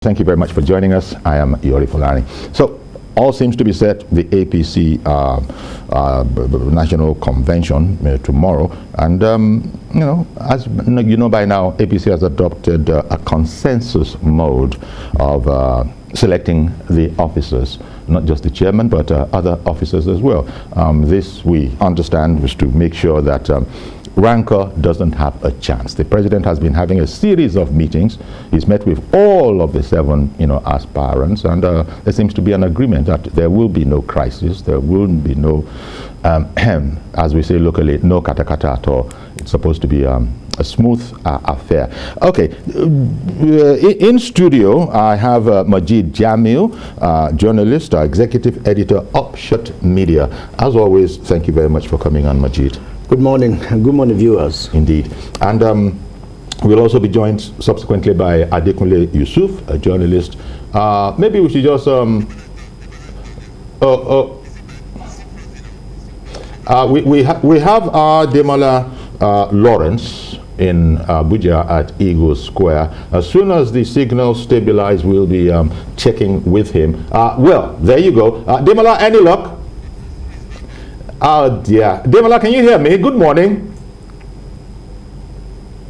Thank you very much for joining us. I am Yori Fulani. So, all seems to be set. The APC National Convention tomorrow, and you know, as you know by now, APC has adopted a consensus mode of selecting the officers, not just the chairman, but other officers as well. This, we understand, was to make sure that rancor doesn't have a chance. The president has been having a series of meetings. He's met with all of the 7, aspirants, and there seems to be an agreement that there will be no crisis. There will be no, as we say locally, no kata-kata at all. It's supposed to be a smooth affair. Okay, in studio I have Majid Jamil, journalist, executive editor, Upshot Media. As always, thank you very much for coming on, Majid. Good morning, and good morning, viewers. Indeed. And we'll also be joined subsequently by Adekunle Yusuf, a journalist. Maybe we should just we have our Demola Lawrence in Abuja at Eagle Square. As soon as the signal stabilizes, we'll be checking with him. Well, there you go. Demola, any luck? Oh dear. Demola, can you hear me? Good morning.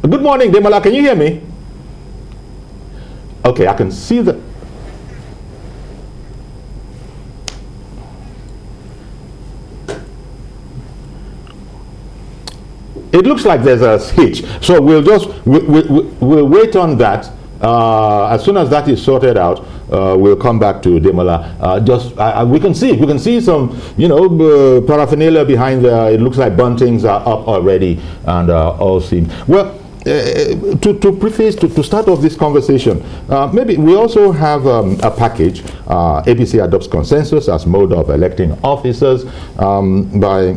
Good morning, Demola, can you hear me? Okay, I can see the... It looks like there's a hitch, so we'll just we'll wait on that. As soon as that is sorted out, we'll come back to Demola. We can see some paraphernalia behind there. It looks like buntings are up already, and all seem well. To preface, to start off this conversation, maybe we also have a package. APC adopts consensus as mode of electing officers by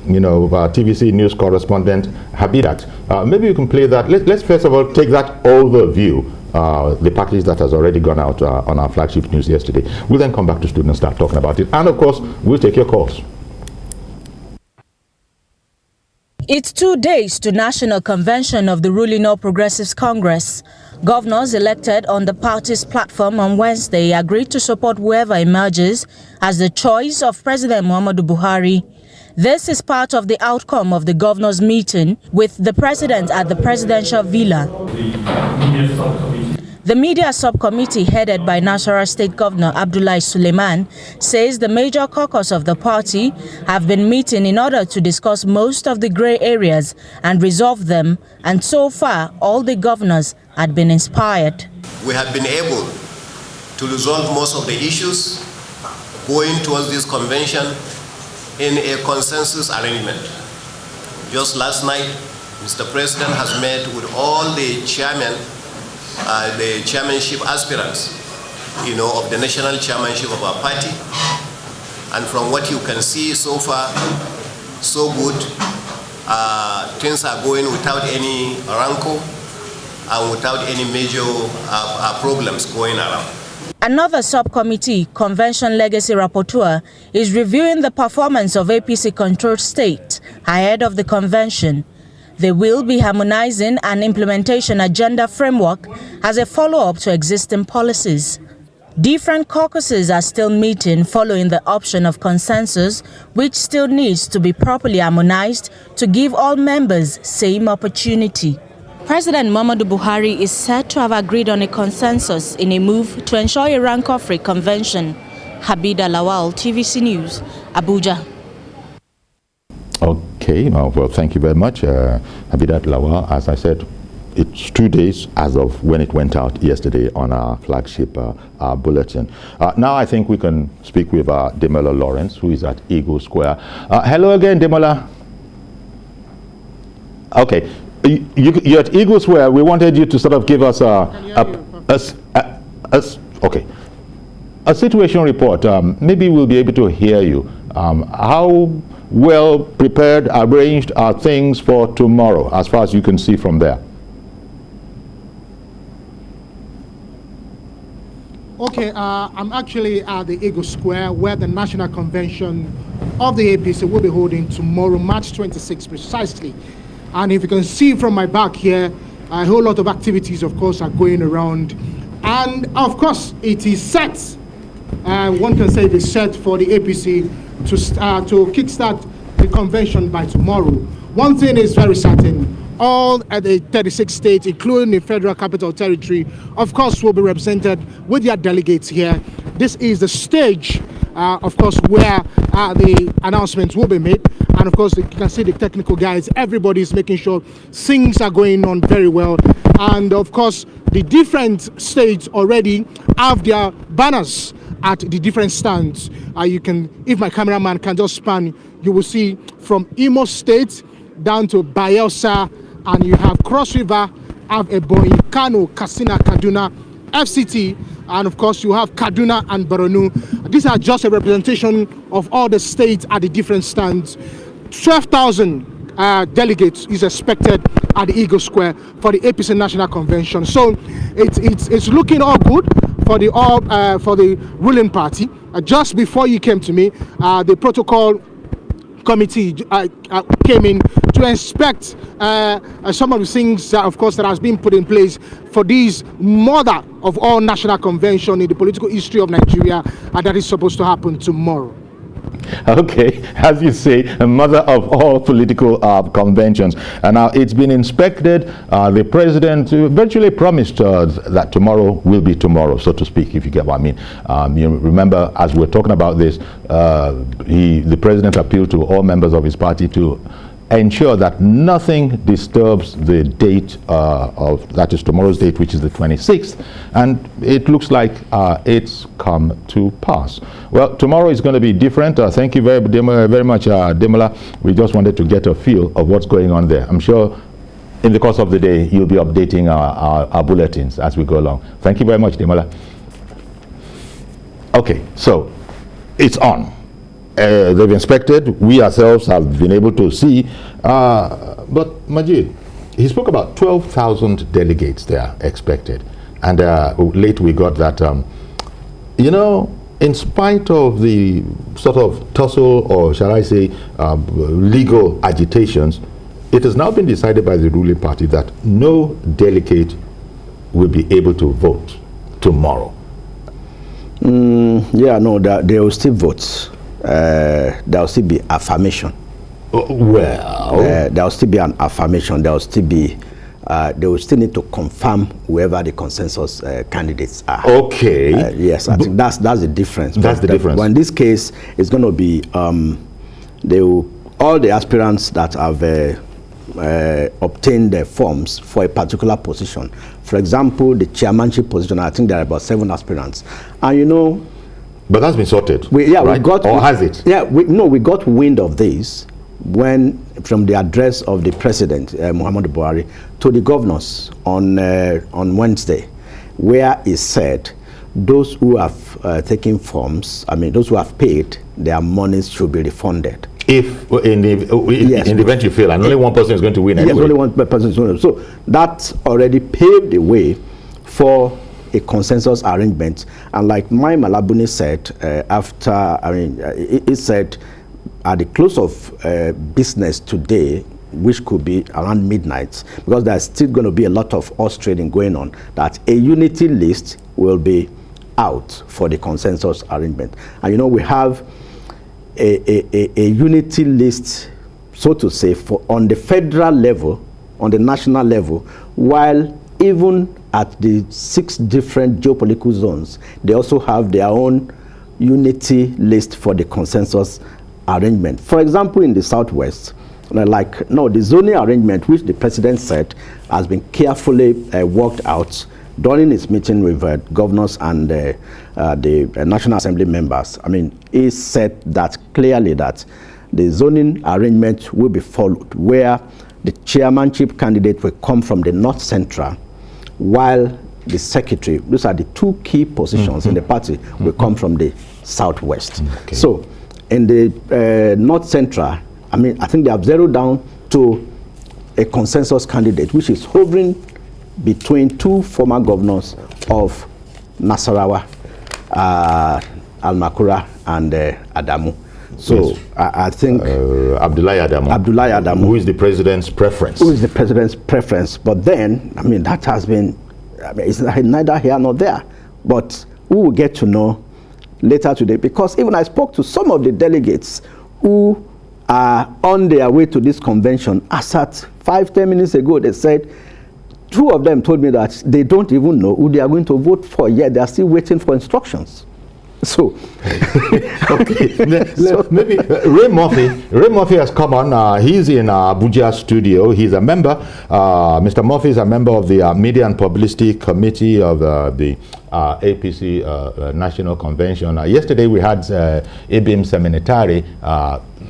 TVC news correspondent Habidat. Maybe you can play that. Let's first of all take that overview, the package that has already gone out on our flagship news yesterday. We'll then come back to students and start talking about it. And of course, we'll take your calls. It's 2 days to National Convention of the ruling All Progressives Congress. Governors elected on the party's platform on Wednesday agreed to support whoever emerges as the choice of President Muhammadu Buhari. This is part of the outcome of the governors' meeting with the president at the presidential villa. The media subcommittee headed by Nasarawa State Governor Abdullahi Suleiman says the major caucus of the party have been meeting in order to discuss most of the grey areas and resolve them, and so far all the governors had been inspired. We have been able to resolve most of the issues going towards this convention in a consensus arrangement. Just last night, Mr. President has met with all the chairmen, the chairmanship aspirants, of the national chairmanship of our party. And from what you can see so far, so good. Things are going without any rancor and without any major problems going around. Another subcommittee, Convention Legacy Rapporteur, is reviewing the performance of APC-controlled state ahead of the convention. They will be harmonizing an implementation agenda framework as a follow-up to existing policies. Different caucuses are still meeting following the option of consensus, which still needs to be properly harmonized to give all members same opportunity. President Muhammadu Buhari is said to have agreed on a consensus in a move to ensure a rancor-free convention. Habida Lawal, TVC News, Abuja. Okay, well, thank you very much, Habidat Lawal. As I said, it's 2 days as of when it went out yesterday on our flagship bulletin. Now I think we can speak with Demola Lawrence, who is at Eagle Square. Hello again, Demola. Okay. You're at Eagle Square. We wanted you to sort of give us a situation report. Maybe we'll be able to hear you. How well prepared, arranged are things for tomorrow, as far as you can see from there? Okay, I'm actually at the Eagle Square, where the National Convention of the APC will be holding tomorrow, March 26th precisely. And if you can see from my back here, a whole lot of activities, of course, are going around And of course, it is set, one can say it is set for the APC to kickstart the convention by tomorrow. One thing is very certain. All at the 36 states, including the Federal Capital Territory, of course, will be represented with their delegates here. This is the stage, of course, where the announcements will be made. And of course, you can see the technical guys. Everybody is making sure things are going on very well. And of course, the different states already have their banners at the different stands. You can, if my cameraman can just span, you will see from Imo State down to Bayelsa, and you have Cross River, have Ebonyi, Kano, Katsina, Kaduna, FCT, and of course you have Kaduna and Borno. These are just a representation of all the states at the different stands. 12,000 delegates is expected at the Eagle Square for the APC National Convention. So it's looking all good for the ruling party. Just before you came to me, the protocol committee came in to inspect some of the things, of course, that has been put in place for this mother of all national convention in the political history of Nigeria, that is supposed to happen tomorrow. Okay, as you say, a mother of all political conventions. And now it's been inspected. The president virtually promised that tomorrow will be tomorrow, so to speak, if you get what I mean. You remember, as we're talking about this, the president appealed to all members of his party to ensure that nothing disturbs the date that is tomorrow's date, which is the 26th, and it looks like it's come to pass. Well, tomorrow is going to be different. Thank you very much, Demola. We just wanted to get a feel of what's going on there. I'm sure in the course of the day you'll be updating our bulletins as we go along. Thank you very much, Demola. Okay, so it's on. They've inspected, we ourselves have been able to see, but Majid, he spoke about 12,000 delegates there expected, and late we got that, you know, in spite of the sort of tussle, or shall I say, legal agitations, it has now been decided by the ruling party that no delegate will be able to vote tomorrow. Yeah, no, they will still vote. There will still be affirmation. Well, there will still be an affirmation. There will still be. They will still need to confirm whoever the consensus candidates are. Okay. Yes, I think that's the difference. That's the difference. Well, in this case, it's going to be all the aspirants that have obtained their forms for a particular position. For example, the chairmanship position. I think there are about 7 aspirants, and you know. But that's been sorted, right? We got, or has it? Yeah, we got wind of this from the address of the president, Muhammadu Buhari, to the governors on Wednesday, where he said those who have taken forms, I mean, those who have paid, their monies should be refunded. If in the event you fail, and only one person is going to win anyway. Yes, only one person is going to win. So that already paved the way for a consensus arrangement. And like Mai Malabuni said, he said at the close of business today, which could be around midnight, because there's still going to be a lot of horse trading going on, that a unity list will be out for the consensus arrangement. And you know, we have a unity list, so to say, on the federal level, on the national level, while even at the 6 different geopolitical zones, they also have their own unity list for the consensus arrangement. For example, in the Southwest, the zoning arrangement, which the president said has been carefully worked out during his meeting with governors and the National Assembly members. I mean, he said that clearly that the zoning arrangement will be followed, where the chairmanship candidate will come from the North Central, while the secretary, those are the 2 key positions in the party, will come from the Southwest. Okay. So in the North Central, I mean, I think they have zeroed down to a consensus candidate, which is hovering between 2 former governors of Nasarawa, Al-Makura, and Adamu. So yes. I think Abdullahi Adamu, who is the president's preference. Who is the president's preference? But then, I mean, that has been I mean, it's neither here nor there. But we will get to know later today, because even I spoke to some of the delegates who are on their way to this convention. As at 5-10 minutes ago, they said, 2 of them told me that they don't even know who they are going to vote for yet. They are still waiting for instructions. So, okay. So maybe Ray Murphy has come on. He's in Abuja studio. He's a member. Mr. Murphy is a member of the Media and Publicity Committee of the APC National Convention. Yesterday we had Ibim Seminitari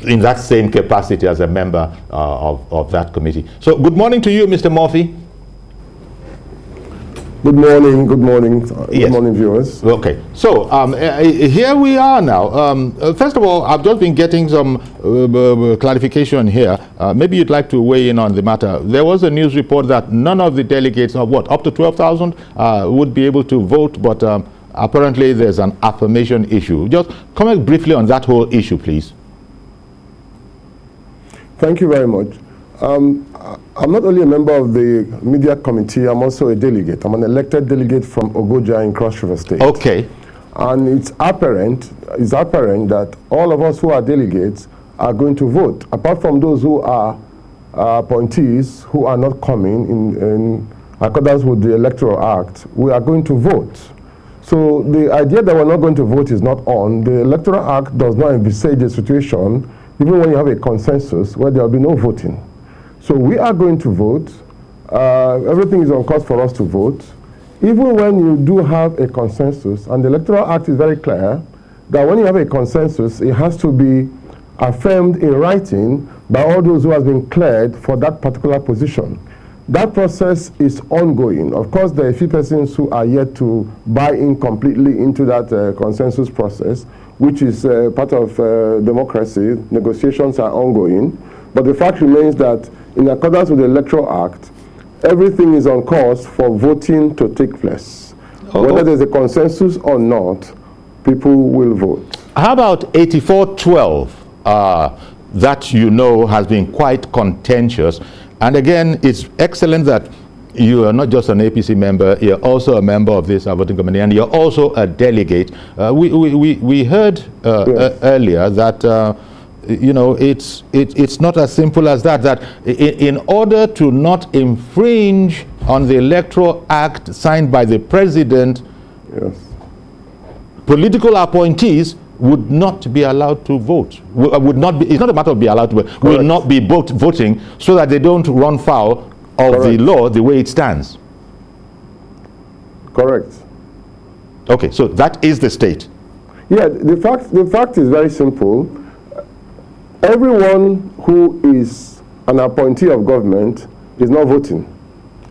in that same capacity as a member of that committee. So good morning to you, Mr. Murphy. Good morning, yes. Good morning, viewers. Okay, so here we are now. First of all, I've just been getting some clarification here. Maybe you'd like to weigh in on the matter. There was a news report that none of the delegates, of what, up to 12,000, would be able to vote, but apparently there's an affirmation issue. Just comment briefly on that whole issue, please. Thank you very much. I'm not only a member of the media committee, I'm also a delegate. I'm an elected delegate from Ogoja in Cross River State. Okay. And it's apparent that all of us who are delegates are going to vote. Apart from those who are appointees who are not coming in accordance with the Electoral Act, we are going to vote. So the idea that we're not going to vote is not on. The Electoral Act does not envisage a situation, even when you have a consensus, where there will be no voting. So we are going to vote. Everything is on course for us to vote. Even when you do have a consensus, and the Electoral Act is very clear, that when you have a consensus, it has to be affirmed in writing by all those who have been cleared for that particular position. That process is ongoing. Of course, there are a few persons who are yet to buy in completely into that consensus process, which is part of democracy. Negotiations are ongoing. But the fact remains that in accordance with the Electoral Act, everything is on course for voting to take place. Whether there's a consensus or not, people will vote. How about 8412? That you know has been quite contentious. And again, it's excellent that you are not just an APC member, you're also a member of this voting committee, and you're also a delegate. We heard earlier that you know, it's not as simple as that, that in order to not infringe on the Electoral Act signed by the president, yes, political appointees would not be allowed to vote. Would not be, it's not a matter of be allowed to vote, correct, will not be voting, so that they don't run foul of correct, the law the way it stands. Correct. Okay, so that is the state. Yeah, the fact is very simple. Everyone who is an appointee of government is not voting.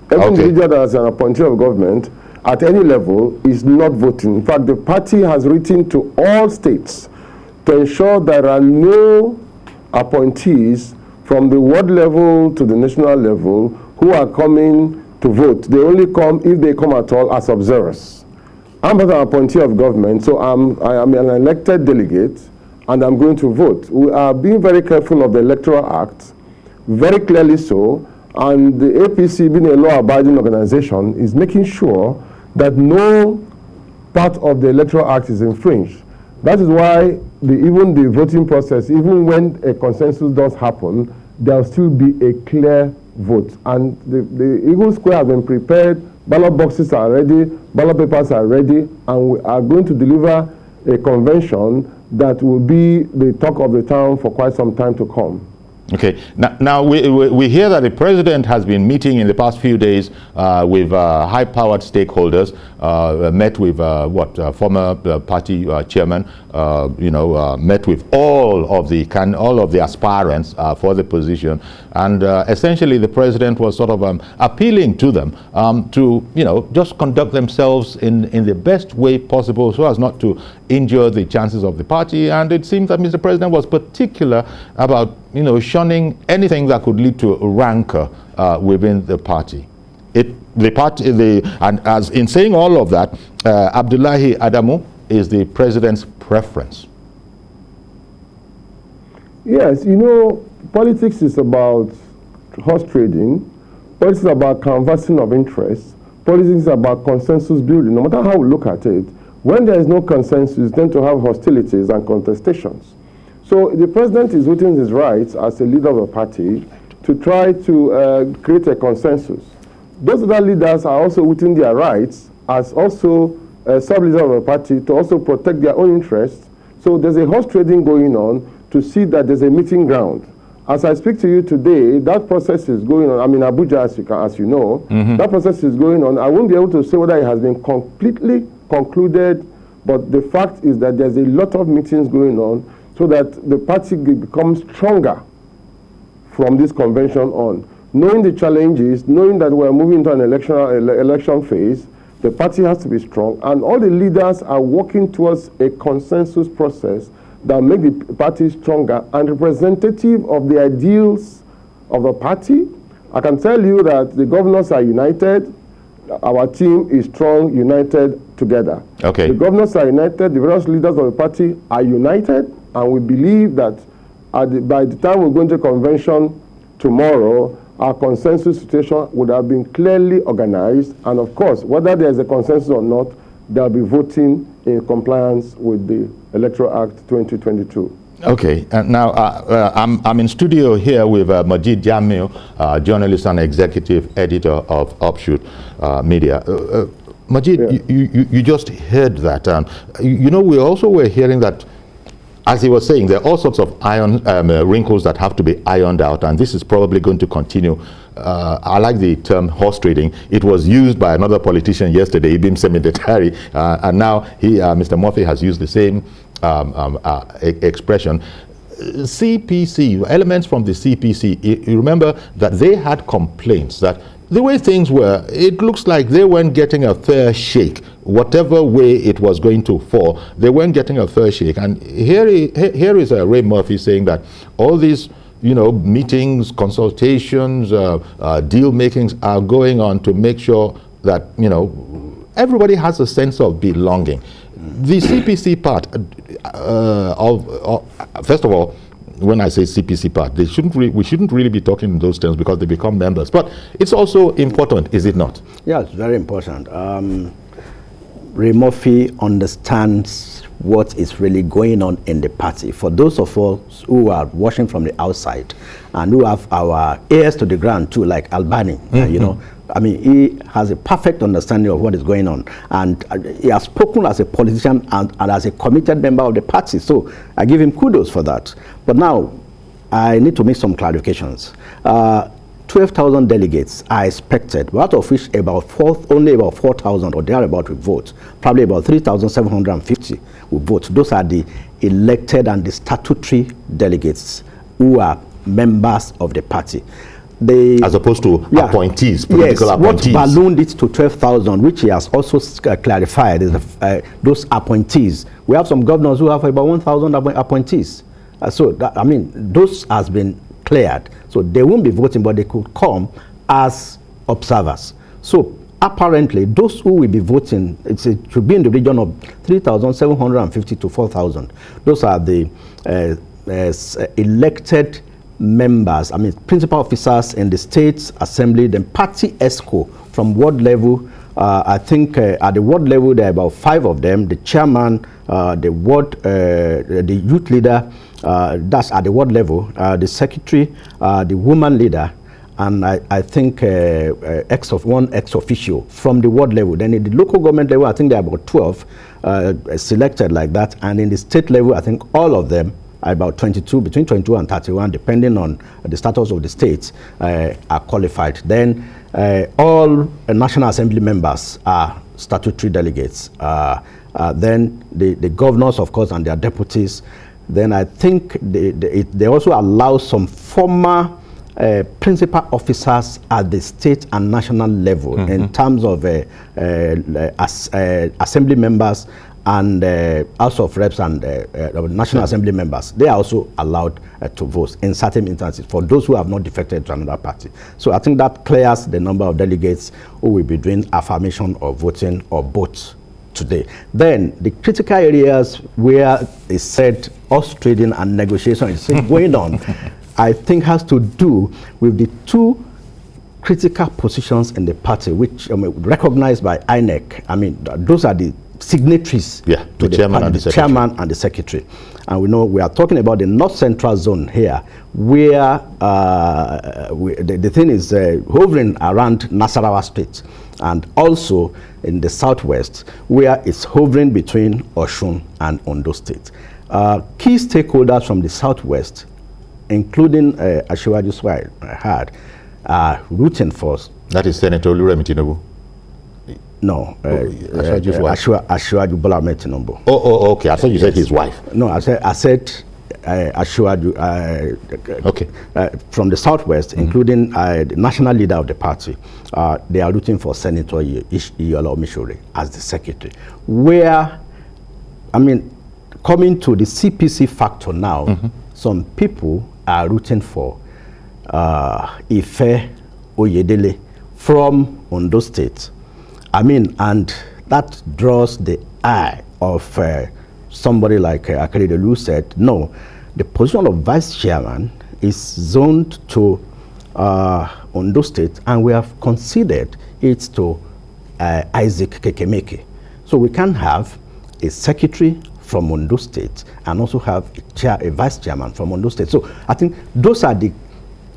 Every individual that is an appointee of government at any level is not voting. In fact, the party has written to all states to ensure there are no appointees from the ward level to the national level who are coming to vote. They only come, if they come at all, as observers. I'm an appointee of government, so I am an elected delegate, and I'm going to vote. We are being very careful of the Electoral Act, very clearly so, and the APC, being a law-abiding organization, is making sure that no part of the Electoral Act is infringed. That is why even the voting process, even when a consensus does happen, there will still be a clear vote. And the Eagle Square has been prepared, ballot boxes are ready, ballot papers are ready, and we are going to deliver a convention that will be the talk of the town for quite some time to come. Okay. Now we hear that the president has been meeting in the past few days with high-powered stakeholders, met with former party chairman, met with all of the aspirants for the position, and essentially the president was sort of appealing to them to just conduct themselves in the best way possible so as not to injure the chances of the party. And it seems that Mr. President was particular about shunning anything that could lead to rancor within the party. And as in saying all of that, Abdullahi Adamu is the president's preference. Yes, politics is about horse trading. Politics is about canvassing of interests. politics is about consensus building. No matter how we look at it, when there is no consensus, you tend to have hostilities and contestations. So the president is within his rights as a leader of a party to try to create a consensus. Those other leaders are also within their rights as also sub-leaders of a party to also protect their own interests. So there's a horse trading going on to see that there's a meeting ground. As I speak to you today, that process is going on. I'm in Abuja, as you know. That process is going on. I won't be able to say whether it has been completely concluded, but the fact is that there's a lot of meetings going on so that the party becomes stronger from this convention on. Knowing the challenges, knowing that we're moving into an election phase, the party has to be strong, and all the leaders are working towards a consensus process that make the party stronger and representative of the ideals of the party. I can tell you that the governors are united. Our team is strong, united together. Okay. The governors are united, the various leaders of the party are united, and we believe that by the time we're going to convention tomorrow, our consensus situation would have been clearly organized, and of course, whether there's a consensus or not, they'll be voting in compliance with the Electoral Act 2022. Okay, now I'm in studio here with Majid Jamil, journalist and executive editor of Offshoot Media. Majid, you just heard that. You know, we also were hearing that, as he was saying, there are all sorts of wrinkles that have to be ironed out, and this is probably going to continue. I like the term horse trading. It was used by another politician yesterday, Ibim Semidetari, and now Mr. Murphy has used the same expression. CPC, elements from the CPC, you remember that they had complaints that the way things were, it looks like they weren't getting a fair shake. Whatever way it was going to fall, they weren't getting a fair shake. And here is Ray Murphy saying that all these, you know, meetings, consultations, deal makings are going on to make sure that, you know, everybody has a sense of belonging. The CPC part first of all, when I say CPC part, we shouldn't really be talking in those terms because they become members. But it's also important, is it not? Yeah, it's very important. Ray Murphy understands what is really going on in the party. For those of us who are watching from the outside and who have our ears to the ground too, like Albani, you know, I mean, he has a perfect understanding of what is going on, and he has spoken as a politician and as a committed member of the party. So I give him kudos for that. But now I need to make some clarifications. 12,000 delegates are expected, out of which only about 4,000 or thereabout will vote. Probably about 3,750 will vote. Those are the elected and the statutory delegates who are members of the party. As opposed to appointees, political appointees. What ballooned it to 12,000, which he has also clarified, is those appointees. We have some governors who have about 1,000 appointees. So, I mean, those has been cleared. So they won't be voting, but they could come as observers. So apparently, those who will be voting, it should be in the region of 3,750 to 4,000. Those are the elected members, I mean, principal officers in the State Assembly, then party ESCO from ward level. I think at the ward level, there are about 5 of them, the chairman, the ward, the youth leader, that's at the ward level, the secretary, the woman leader, and I think one ex-officio from the ward level. Then at the local government level, I think there are about 12 selected like that, and in the state level, I think all of them, about 22, between 22 and 31, depending on the status of the states, are qualified. Then all National Assembly members are statutory delegates. Then the governors, of course, and their deputies. Then I think they also allow some former principal officers at the state and national level in terms of assembly members and House of Reps and National Assembly members. They are also allowed to vote in certain instances for those who have not defected to another party. So I think that clears the number of delegates who will be doing affirmation or voting or both today. Then the critical areas where they said horse trading and negotiation is going on, I think has to do with the 2 critical positions in the party, which recognized by INEC. I mean, those are the signatories to the chairman and the chairman and the secretary. And we know we are talking about the North Central Zone here, where the thing is hovering around Nasarawa State, and also in the Southwest, where it's hovering between Osun and Ondo State. Key stakeholders from the Southwest, including Asiwaju Swai had, rooting for. That is Senator Oluremi Tinubu. No, Asiwaju Bola Ahmed Tinubu. Oh, okay. I thought you said his wife. No, I said Asiwaju. Okay. From the Southwest, including the national leader of the party, they are rooting for Senator Iyola Omishore as the secretary. Where, I mean, coming to the CPC factor now, some people are rooting for Ife Oyedele from Ondo State. I mean, and that draws the eye of somebody like Akeredolu said, no, the position of vice chairman is zoned to Ondo State, and we have considered it to Isaac Kekemeke. So we can have a secretary from Ondo State and also have a vice chairman from Ondo State. So I think those are the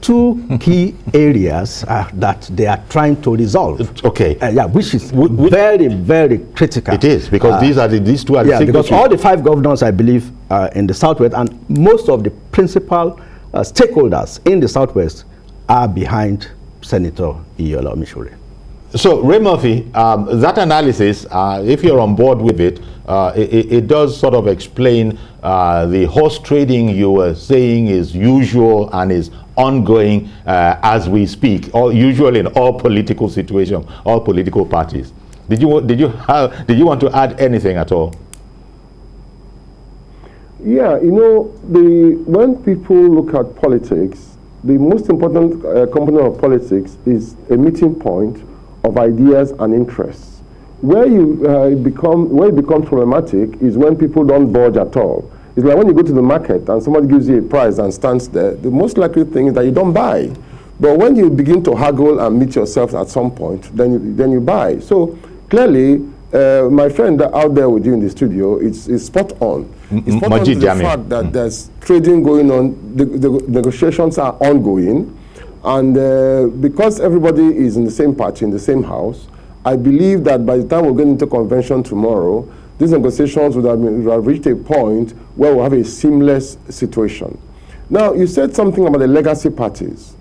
two key areas that they are trying to resolve. Okay. Which is very, very critical. It is, because these two are the because all the 5 governors, I believe, in the Southwest, and most of the principal stakeholders in the Southwest are behind Senator Iyola Omishore. So, Ray Murphy, that analysis, if you're on board with it, it does sort of explain the horse trading you were saying is usual and is ongoing as we speak, or usually in all political situations, all political parties. Did you want to add anything at all? Yeah, you know, when people look at politics, the most important component of politics is a meeting point of ideas and interests. Where it becomes problematic is when people don't budge at all. It's like when you go to the market and somebody gives you a price and stands there, the most likely thing is that you don't buy. But when you begin to haggle and meet yourself at some point, then you buy. So clearly, my friend out there with you in the studio, it's spot on. It's spot on to the fact that there's trading going on, the negotiations are ongoing, and because everybody is in the same party, in the same house, I believe that by the time we're going into convention tomorrow, these negotiations would have reached a point where we'll have a seamless situation. Now, you said something about the legacy parties.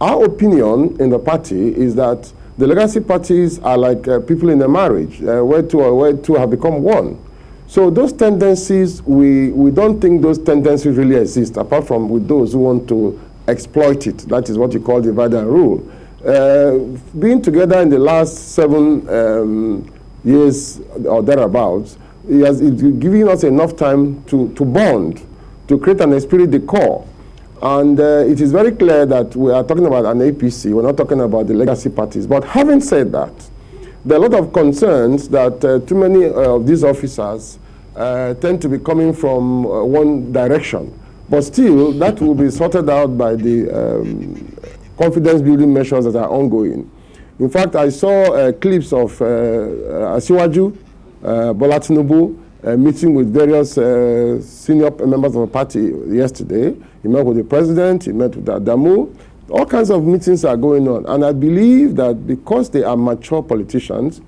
Our opinion in the party is that the legacy parties are like people in a marriage, where two have become one. So those tendencies, we don't think those tendencies really exist, apart from with those who want to exploit it. That is what you call divide and rule. Being together in the last 7 years or thereabouts, it's giving us enough time to bond, to create an esprit de corps. And it is very clear that we are talking about an APC, we're not talking about the legacy parties. But having said that, there are a lot of concerns that too many of these officers tend to be coming from one direction. But still, that will be sorted out by the confidence building measures that are ongoing. In fact, I saw clips of Asiwaju Bola Tinubu meeting with various senior members of the party yesterday. He met with the president, he met with Adamu. All kinds of meetings are going on. And I believe that because they are mature politicians,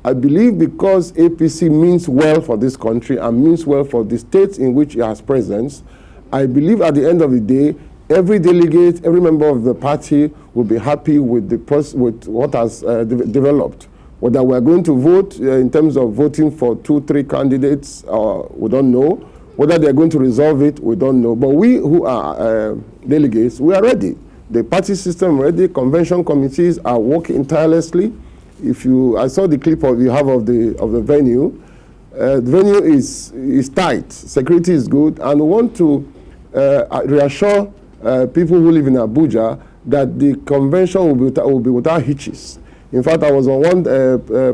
I believe because APC means well for this country and means well for the states in which it has presence, I believe at the end of the day, every delegate, every member of the party will be happy with what has developed. Whether we're going to vote in terms of voting for 2-3 candidates, we don't know. Whether they're going to resolve it, we don't know. But we who are delegates, we are ready. The party system ready. Convention committees are working tirelessly. I saw the clip you have of the venue. The venue is tight. Security is good, and we want to reassure people who live in Abuja that the convention will be without hitches. In fact, I was on one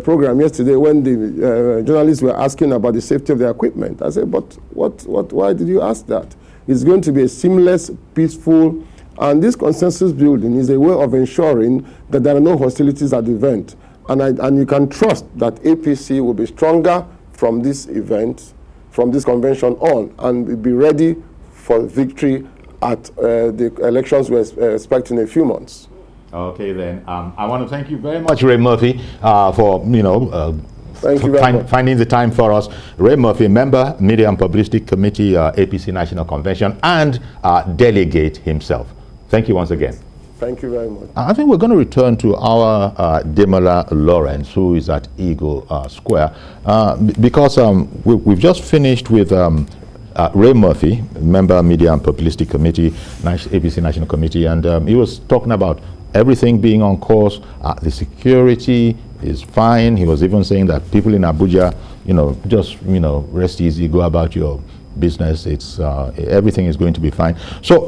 program yesterday when the journalists were asking about the safety of the equipment. I said, but why did you ask that? It's going to be a seamless, peaceful, And this consensus building is a way of ensuring that there are no hostilities at the event. And you can trust that APC will be stronger from this event, from this convention on, and will be ready for victory at the elections we're expecting in a few months. Okay, then. I want to thank you very much, Ray Murphy, for, thank you very much. Finding the time for us. Ray Murphy, member, Media and Publicity Committee, APC National Convention, and delegate himself. Thank you once again. Thank you very much. I think we're going to return to our Demola Lawrence, who is at Eagle Square, because we've just finished with Ray Murphy, member, Media and Publicity Committee, APC National Committee, and he was talking about everything being on course. The security is fine. He was even saying that people in Abuja, just rest easy, go about your business. It's everything is going to be fine. So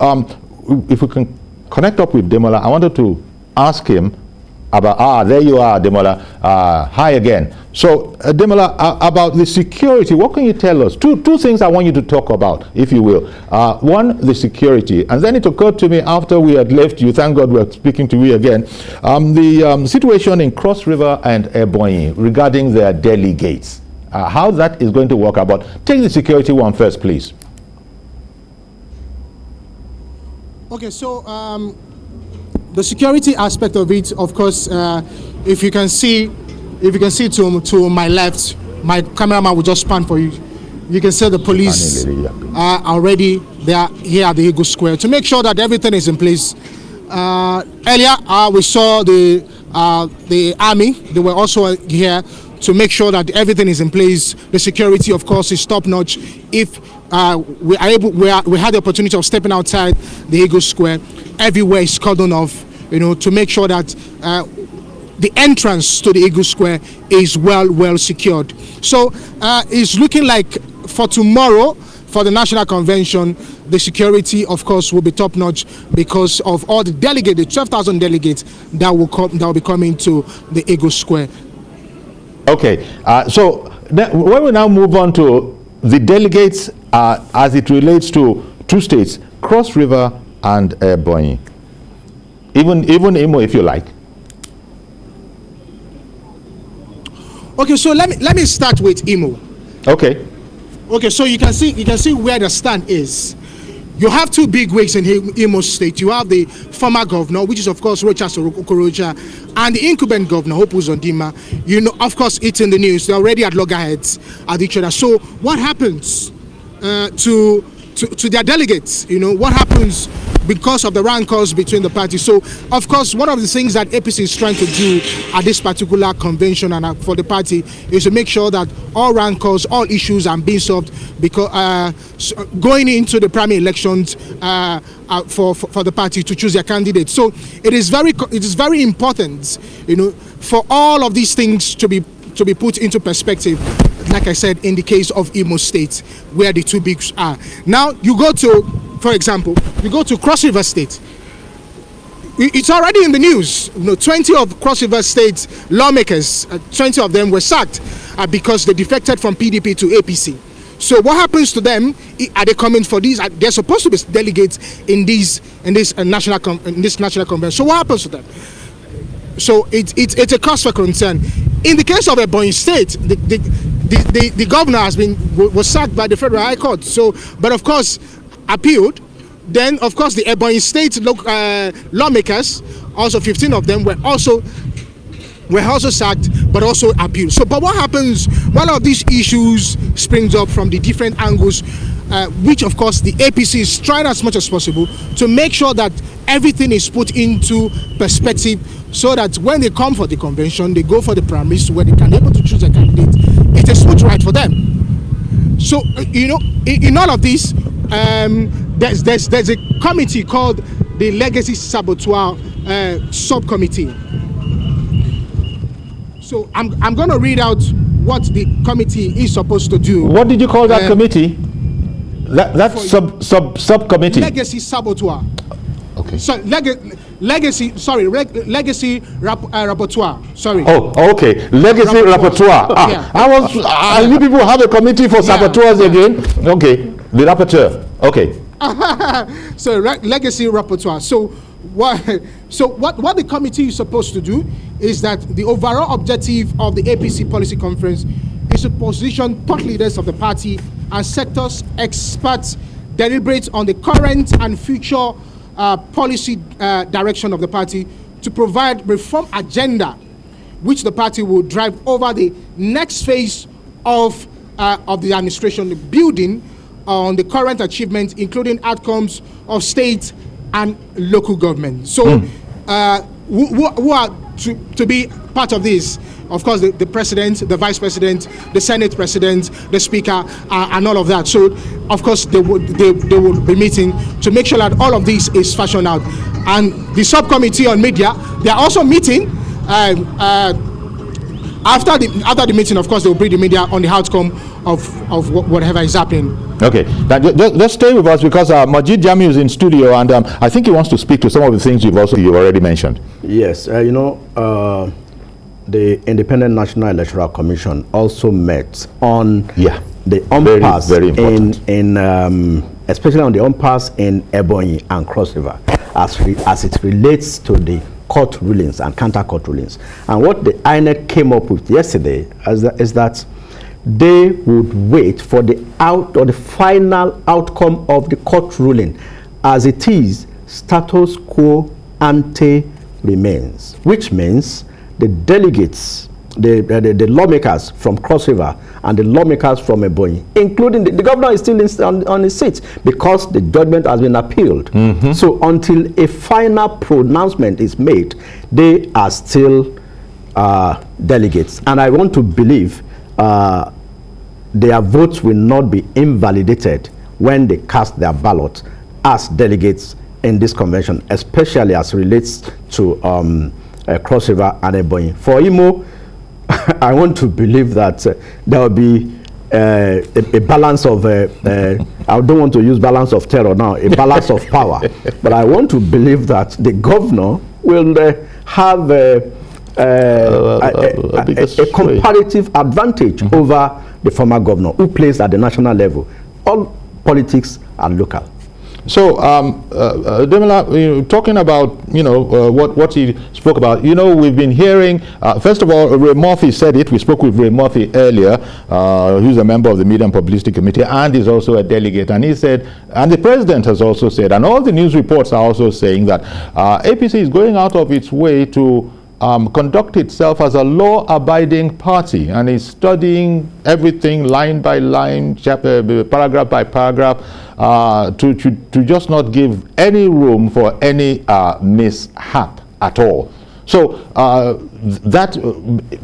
if we can connect up with Demola, I wanted to ask him about, there you are, Demola. Hi again. So, Demola, about the security, what can you tell us? Two things I want you to talk about, if you will. One, the security. And then it occurred to me after we had left you, thank God we're speaking to you again, the situation in Cross River and Ebonyi regarding their delegates. How that is going to work out. Take the security one first, please. Okay, so the security aspect of it, of course, if you can see to my left, my cameraman will just pan for you. You can see the police are already there here at the Eagle Square to make sure that everything is in place. Earlier, we saw the army. They were also here to make sure that everything is in place. The security, of course, is top notch. If we had the opportunity of stepping outside the Eagle Square, everywhere is cordoned off, to make sure that the entrance to the Eagle Square is well secured. So it's looking like for tomorrow, for the National Convention, the security, of course, will be top notch because of all the delegates, the 12,000 delegates that will be coming to the Eagle Square. Okay, so when we now move on to the delegates as it relates to two states, Cross River and Ebonyi, even Imo, if you like. Okay, so let me start with Imo. Okay. Okay, so you can see where the stand is. You have two big wigs in Imo State. You have the former governor, which is of course Rochas Okorocha, and the incumbent governor, Hope Uzodinma. Of course, it's in the news. They're already at loggerheads at each other. So what happens to their delegates? What happens because of the rancors between the parties? So, of course, one of the things that APC is trying to do at this particular convention and for the party is to make sure that all rancors, all issues are being solved, because going into the primary elections for the party to choose their candidate. So it is very important, for all of these things to be put into perspective. Like I said, in the case of Imo State, where the two bigs are. Now you go to, for example, you go to Cross River State. It's already in the news. 20 of Cross River State lawmakers, 20 of them were sacked because they defected from PDP to APC. So what happens to them? Are they coming for these? They're supposed to be delegates in this national convention. So what happens to them? So it's a cause for concern. In the case of Ebonyi State, the governor was sacked by the Federal High Court. So, but of course, appealed. Then, of course, the Ebonyi State lawmakers, also 15 of them, were also sacked, but also appealed. So, but what happens when all of these issues springs up from the different angles, which of course the APC is trying as much as possible to make sure that everything is put into perspective, so that when they come for the convention, they go for the primaries where they can be able to choose a candidate. It's a smooth ride for them. So, in all of this, there's a committee called the Legacy Saboteur Subcommittee. So I'm going to read out what the committee is supposed to do. What did you call that committee? That subcommittee. Legacy Saboteur. Okay. So legacy rapporteur. Sorry. Oh, okay. Legacy rapporteur. Yeah. You people have a committee for saboteurs again. Okay. The rapporteur. Okay. So legacy repertoire. So what the committee is supposed to do is that the overall objective of the APC policy conference is to position thought leaders of the party and sectors experts deliberate on the current and future policy direction of the party, to provide reform agenda which the party will drive over the next phase of the administration, building on the current achievements, including outcomes of state and local government. So who are to be part of this? Of course, the president, the vice president, the senate president, the speaker, and all of that. So, of course, they will be meeting to make sure that all of this is fashioned out. And the subcommittee on media, they are also meeting. After the meeting, of course, they will bring the media on the outcome of whatever is happening. Okay, now just stay with us, because Majid Jami is in studio, and I think he wants to speak to some of the things you've already mentioned. Yes, the Independent National Electoral Commission also met on the impasse especially on the impasse in Ebonyi and Cross River as it relates to the court rulings and counter-court rulings. And what the INEC came up with yesterday is that they would wait for the final outcome of the court ruling. As it is, status quo ante remains, which means the delegates, the lawmakers from Cross River and the lawmakers from Ebonyi, including the governor, is still on his seat because the judgment has been appealed. So until a final pronouncement is made, they are still delegates. And I want to believe their votes will not be invalidated when they cast their ballot as delegates in this convention, especially as relates to Cross River and Ebonyi. For Imo, I want to believe that there will be a balance of, I don't want to use balance of terror now, a balance of power. But I want to believe that the governor will have a comparative advantage over the former governor, who plays at the national level. All politics are local. So, Demola, talking about, what he spoke about, we've been hearing, first of all, Ray Murphy said it. We spoke with Ray Murphy earlier, who's a member of the Media and Publicity Committee and is also a delegate. And he said, and the president has also said, and all the news reports are also saying that APC is going out of its way to conduct itself as a law-abiding party, and is studying everything line by line, paragraph by paragraph, to just not give any room for any mishap at all. So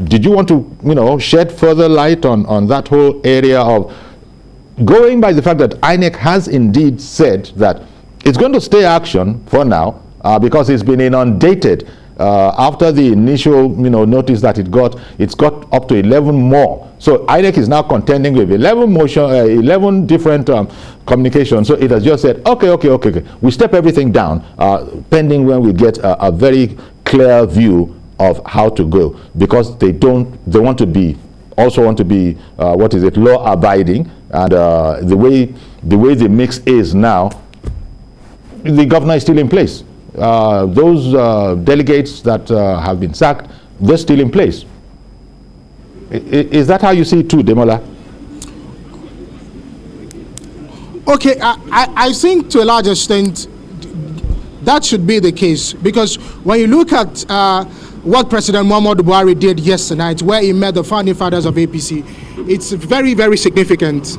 did you want to shed further light on that whole area of going by the fact that INEC has indeed said that it's going to stay action for now because it's been inundated. After the initial notice that it's got up to 11 more. So INEC is now contending with 11 different communications. So it has just said, okay, we step everything down, pending when we get a very clear view of how to go, because they want to be law abiding, and the way the mix is now, the governor is still in place. Those delegates that have been sacked, they're still in place. Is that how you see it too, Demola? Okay, I think to a large extent that should be the case, because when you look at what President Muhammadu Buhari did yesterday night, where he met the founding fathers of APC, it's very, very significant.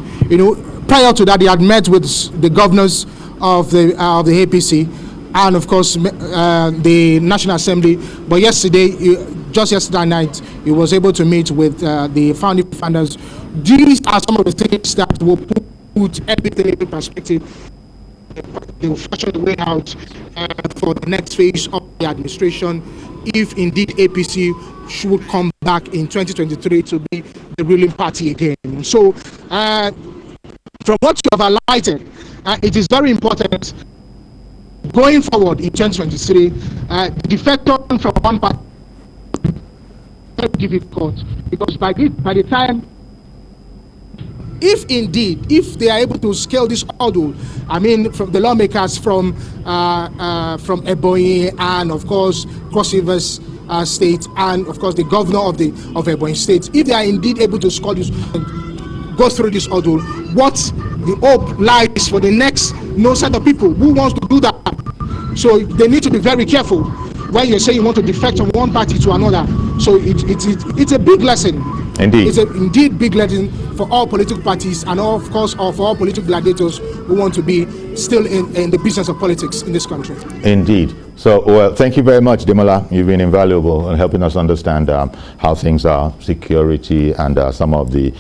Prior to that, he had met with the governors of the APC, and of course the National Assembly. But just yesterday night, he was able to meet with the founding fathers. These are some of the things that will put everything in perspective. They will fashion the way out for the next phase of the administration, if indeed APC should come back in 2023 to be the ruling party again. So from what you have highlighted, it is very important going forward in 2023, defector from one party very difficult, because by the time if indeed, if they are able to scale this hurdle, I mean, from the lawmakers from Ebonyi and of course Cross Rivers State, and of course the governor of Ebonyi State, if they are indeed able to score this, go through this hurdle, what the hope lies for the next set of people who wants to do that. So they need to be very careful when you say you want to defect from one party to another. So it's a big lesson. Indeed. It's a indeed big lesson for all political parties and of course for all political gladiators who want to be still in the business of politics in this country. Indeed. So, well, thank you very much, Demola. You've been invaluable in helping us understand how things are, security, and some of the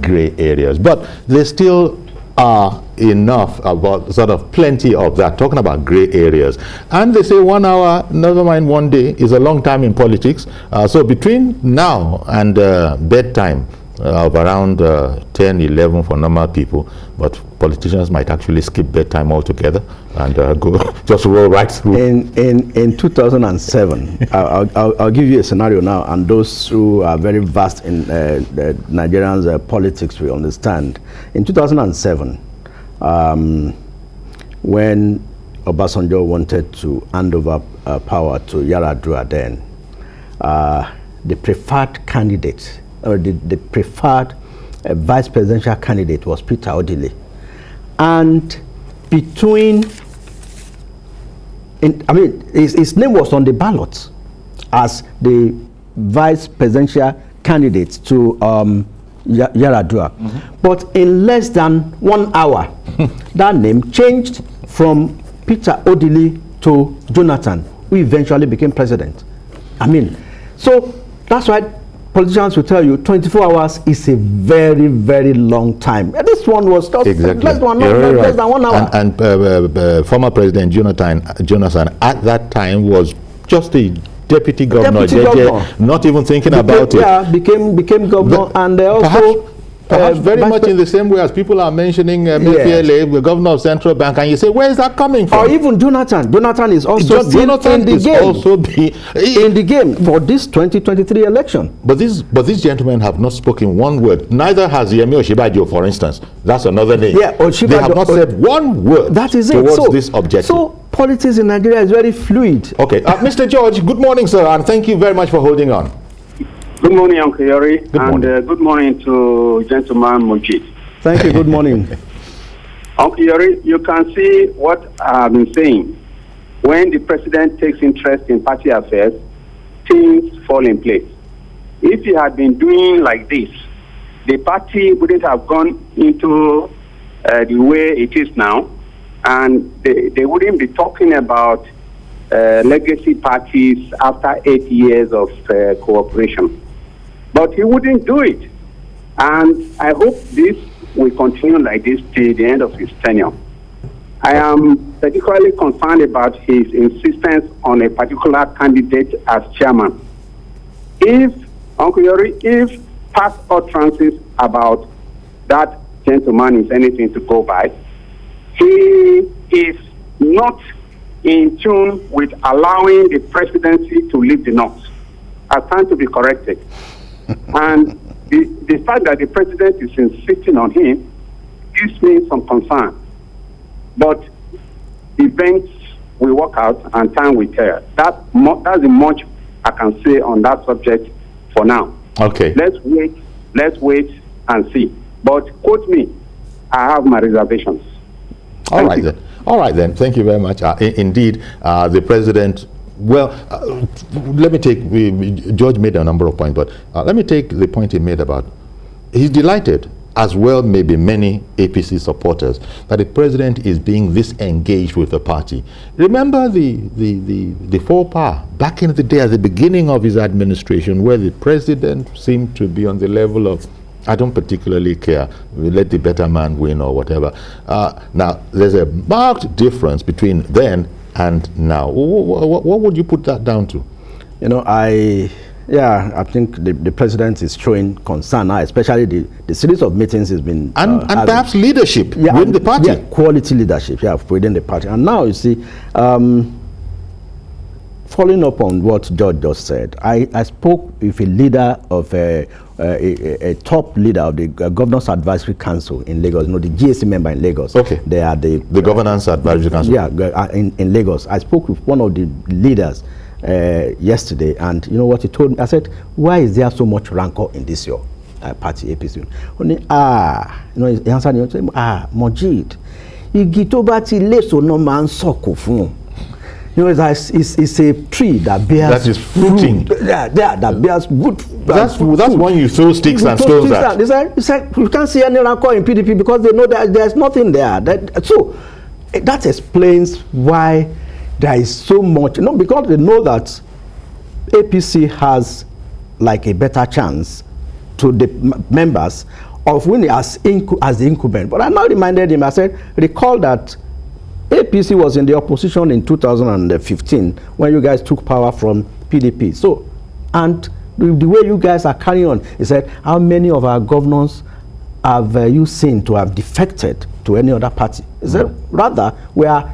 gray areas. But there still are enough about sort of plenty of that, talking about gray areas. And they say 1 hour, never mind 1 day, is a long time in politics. So between now and bedtime, of around 10, 11 for normal people, but politicians might actually skip bedtime altogether and go just roll right through. In 2007, I'll give you a scenario now, and those who are very vast in the Nigerians' politics will understand. In 2007, when Obasanjo wanted to hand over power to Yar'Adua then, the preferred candidate, or the preferred vice presidential candidate was Peter Odili. And between, his name was on the ballot as the vice presidential candidate to Yar'Adua. But in less than 1 hour, that name changed from Peter Odili to Jonathan, who eventually became president. So that's why politicians will tell you 24 hours is a very, very long time. This one was just less than 1 hour. And former President Jonathan at that time was just a deputy governor. Not even thinking about it. Yeah, became governor, and also perhaps very much in the same way as people are mentioning Mefiele, the governor of Central Bank, and you say, where is that coming from? Or even Jonathan. Jonathan is also in the game for this 2023 election. But these gentlemen have not spoken one word. Neither has Yemi Osinbajo, for instance. That's another name. Yeah, they have not said one word towards this objective. So politics in Nigeria is very fluid. Okay, Mr. George, good morning, sir, and thank you very much for holding on. Good morning, Uncle Yori, and good morning to gentleman Mujid. Thank you, good morning. Uncle Yori, you can see what I have been saying. When the president takes interest in party affairs, things fall in place. If he had been doing like this, the party wouldn't have gone into the way it is now, and they wouldn't be talking about legacy parties after 8 years of cooperation. But he wouldn't do it. And I hope this will continue like this till the end of his tenure. I am particularly concerned about his insistence on a particular candidate as chairman. If, Uncle Yori, if past utterances about that gentleman is anything to go by, he is not in tune with allowing the presidency to leave the North. I stand to be corrected. And the fact that the president is insisting on him gives me some concern. But events will work out and time will tell. That's the much I can say on that subject for now. Okay. Let's wait and see. But quote me, I have my reservations. All right then. All right then. Thank you very much. Indeed, the president. Well, let me take. George made a number of points, but let me take the point he made about. He's delighted, as well maybe many APC supporters, that the president is being this engaged with the party. Remember the faux pas back in the day at the beginning of his administration, where the president seemed to be on the level of, I don't particularly care, we let the better man win or whatever. Now, there's a marked difference between then and now. What would you put that down to? You know, I think the president is showing concern now, especially the series of meetings has been and perhaps leadership within the party. Yeah, quality leadership, within the party. And now you see, following up on what George just said, I spoke with a leader of a top leader of the Governance Advisory Council in Lagos, the GAC member in Lagos. Okay. They are the Governance Advisory Council. Yeah, in Lagos. I spoke with one of the leaders yesterday, and you know what he told me? I said, why is there so much rancor in this your party, APC? He answered me, Mojid, igi tó bá ti léso no man sọ̀kò fún. It's a tree that bears that is fruiting. That bears good. That's when you throw sticks and stones at. They said you can't see any rancor in PDP because they know that there's nothing there. So that explains why there is so much. Because they know that APC has like a better chance to the members of winning as the incumbent. But I now reminded him. I said, recall that APC was in the opposition in 2015 when you guys took power from PDP. So, and the way you guys are carrying on, he said, how many of our governors have you seen to have defected to any other party? He said, rather, we are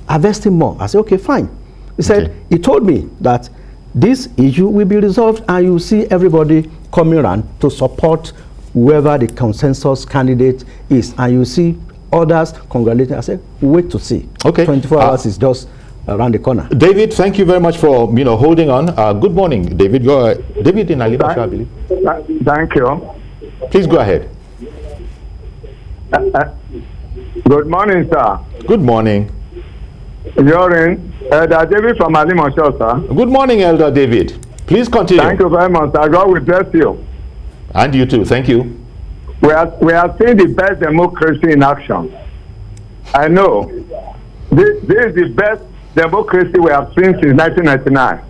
harvesting more. I said, okay, fine. He said, he told me that this issue will be resolved and you see everybody coming around to support whoever the consensus candidate is. And you see others congratulating. I said, wait to see. Okay. 24 hours is just around the corner. David, thank you very much for holding on. Good morning, David. Go ahead. David in Alibasha, I believe. Thank you. Please go ahead. Good morning, sir. Good morning. You're in. Elder David from Alimosho, sir. Good morning, Elder David. Please continue. Thank you very much, sir. God will bless you. And you too. Thank you. We are seeing the best democracy in action. I know. This is the best democracy we have seen since 1999.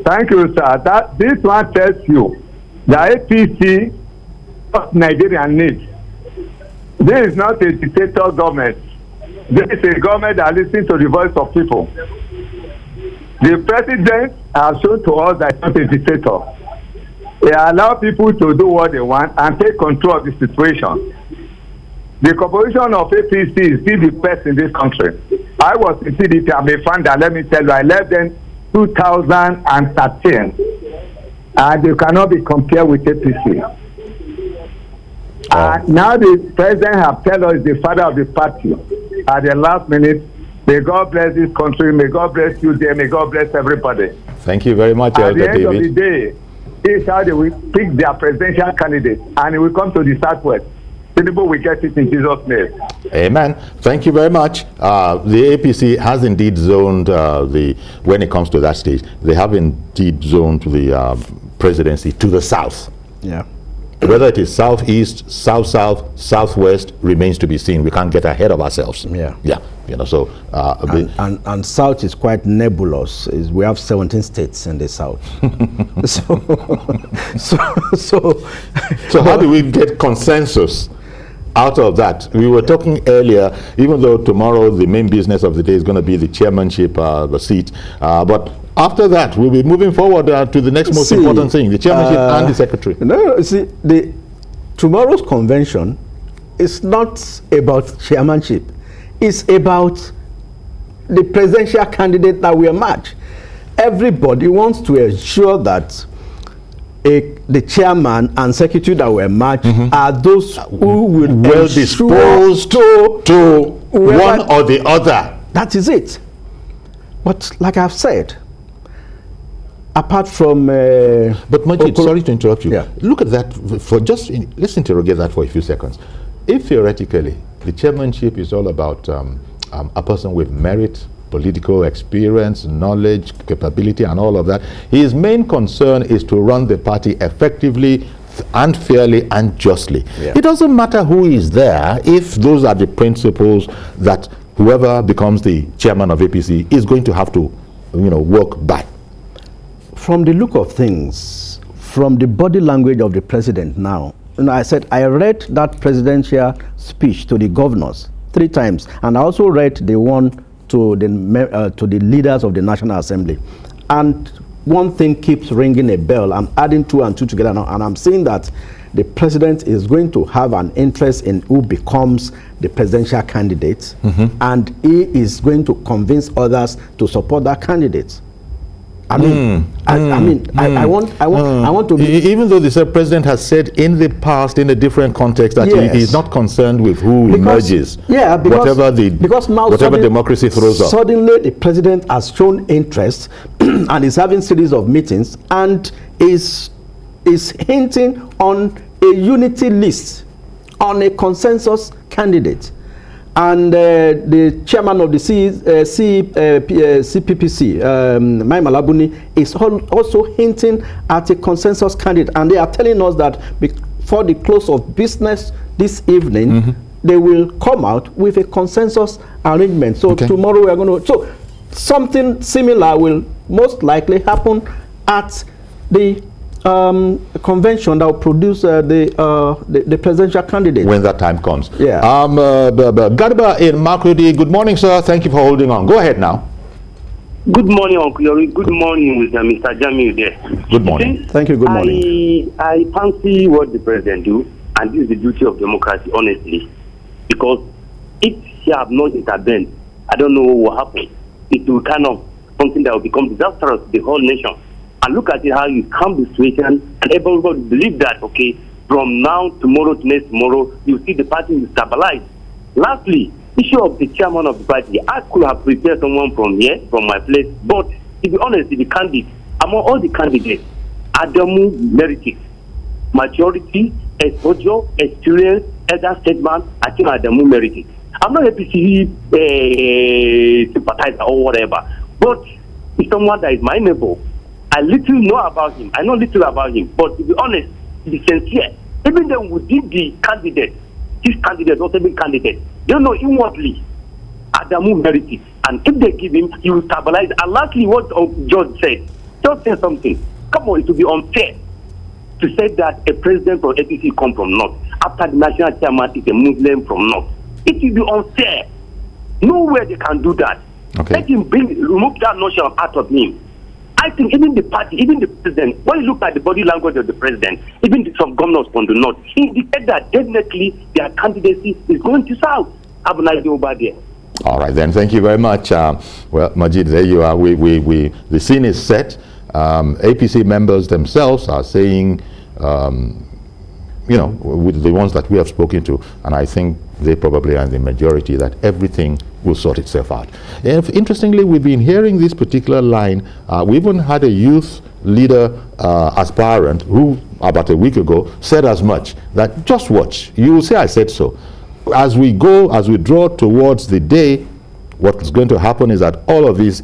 Thank you, sir. This one tells you the APC what Nigeria needs. This is not a dictator government. This is a government that listens to the voice of people. The president has shown to us that he's not a dictator. He allows people to do what they want and take control of the situation. The composition of APC is still the best in this country. I was in PDP, I'm a fan that, let me tell you, I left them 2013. And you cannot be compared with APC. And now the president have told us the father of the party at the last minute. May God bless this country, may God bless you there, may God bless everybody. Thank you very much, Elder David. At the end of the day, this is how they will pick their presidential candidate, and it will come to the Southwest. People will get it in Jesus' name. Amen. Thank you very much. The APC has indeed zoned when it comes to that stage, they have indeed zoned the presidency to the south. Yeah. Whether it is southeast, south-south, southwest remains to be seen. We can't get ahead of ourselves. Yeah. Yeah. So and south is quite nebulous. We have 17 states in the south. so how do we get consensus out of that? We were talking earlier, even though tomorrow the main business of the day is going to be the chairmanship, the seat, but after that, we'll be moving forward to the next most important thing, the chairmanship and the secretary. No, see, tomorrow's convention is not about chairmanship. It's about the presidential candidate that will emerge. Everybody wants to ensure that the chairman and secretary that will emerge are those who will well disposed to one or the other. That is it. But like I've said, apart from but Majid, sorry to interrupt you. Yeah. Look at that let's interrogate that for a few seconds. If theoretically the chairmanship is all about a person with merit, political experience, knowledge, capability, and all of that, his main concern is to run the party effectively and fairly and justly. Yeah. It doesn't matter who is there if those are the principles that whoever becomes the chairman of APC is going to have to, work by. From the look of things, from the body language of the president now, I said I read that presidential speech to the governors 3 times, and I also read the one to the leaders of the National Assembly. And one thing keeps ringing a bell. I'm adding 2 and 2 together now, and I'm saying that the president is going to have an interest in who becomes the presidential candidate, and he is going to convince others to support that candidate. I want to be, even though the president has said in the past, in a different context, that he is not concerned with who emerges. Yeah, because whatever democracy throws up. Suddenly, the president has shown interest and is having series of meetings and is hinting on a unity list, on a consensus candidate. And the chairman of the CPPC, Mai Malabuni, is also hinting at a consensus candidate. And they are telling us that before the close of business this evening, they will come out with a consensus arrangement. So tomorrow we are going to... So something similar will most likely happen at the convention that will produce the presidential candidate when that time comes. Yeah. Garba in Makurdi, good morning, sir. Thank you for holding on. Go ahead now. Good morning, Uncle Yori. Good morning, Mr. Jamil there. Good morning. Thank you. Good morning. I fancy what the president do, and this is the duty of democracy, honestly, because if he have not intervened, I don't know what will happen. It will kind of something that will become disastrous to the whole nation. And look at it, how you calm the situation, and everybody believe that, okay, from now, tomorrow to next tomorrow, you see the party will stabilize. Lastly, issue of the chairman of the party, I could have prepared someone from here, from my place, but to be honest, the candidate, among all the candidates, Adamu merited majority, exposure, experience, elder statement. I think Adamu merited. I'm not a APC sympathizer or whatever, but it's someone that is my neighbor. I little know about him. I know little about him. But to be honest, to be sincere, even then we did the candidate, this candidate, not even candidate, they don't know inwardly Adamu merited. And if they give him, he will stabilize. And lastly, what George said, just say something. Come on, it will be unfair to say that a president from APC come from North after the national chairman is a Muslim from North. It will be unfair. Nowhere they can do that. Let him remove that notion out of him. I think even the party, even the president, when you look at the body language of the president, even some governors from the North, he indicated that definitely their candidacy is going to South. Have a nice day over there. All right, then. Thank you very much. Well, Majid, there you are. The scene is set. APC members themselves are saying, with the ones that we have spoken to, and I think they probably are in the majority, that everything will sort itself out. And interestingly, we've been hearing this particular line. We even had a youth leader aspirant who, about a week ago, said as much, that just watch. You will say I said so. As we draw towards the day, what's going to happen is that all of these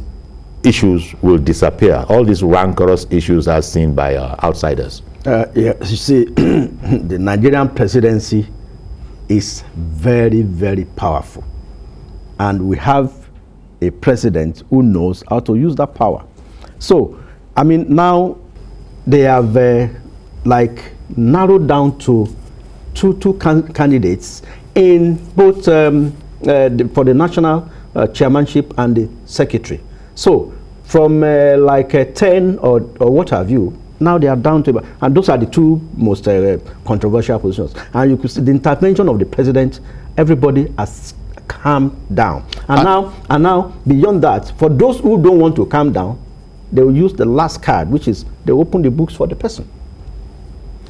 issues will disappear. All these rancorous issues as seen by outsiders. You see, the Nigerian presidency is very, very powerful. And we have a president who knows how to use that power. So, I mean, now they have narrowed down to two candidates in both for the national chairmanship and the secretary. So, from 10 or what have you, now they are down to, and those are the two most controversial positions. And you could see the intervention of the president, everybody has calmed down. And now, beyond that, for those who don't want to calm down, they will use the last card, which is they open the books for the person.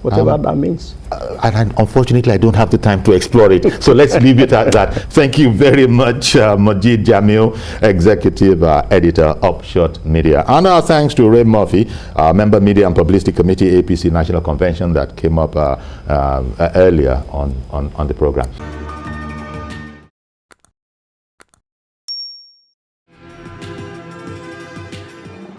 Whatever that means. And unfortunately, I don't have the time to explore it. So let's leave it at that. Thank you very much, Majid Jamil, Executive Editor, Upshot Media. And our thanks to Ray Murphy, Member Media and Publicity Committee, APC National Convention, that came up earlier on the program.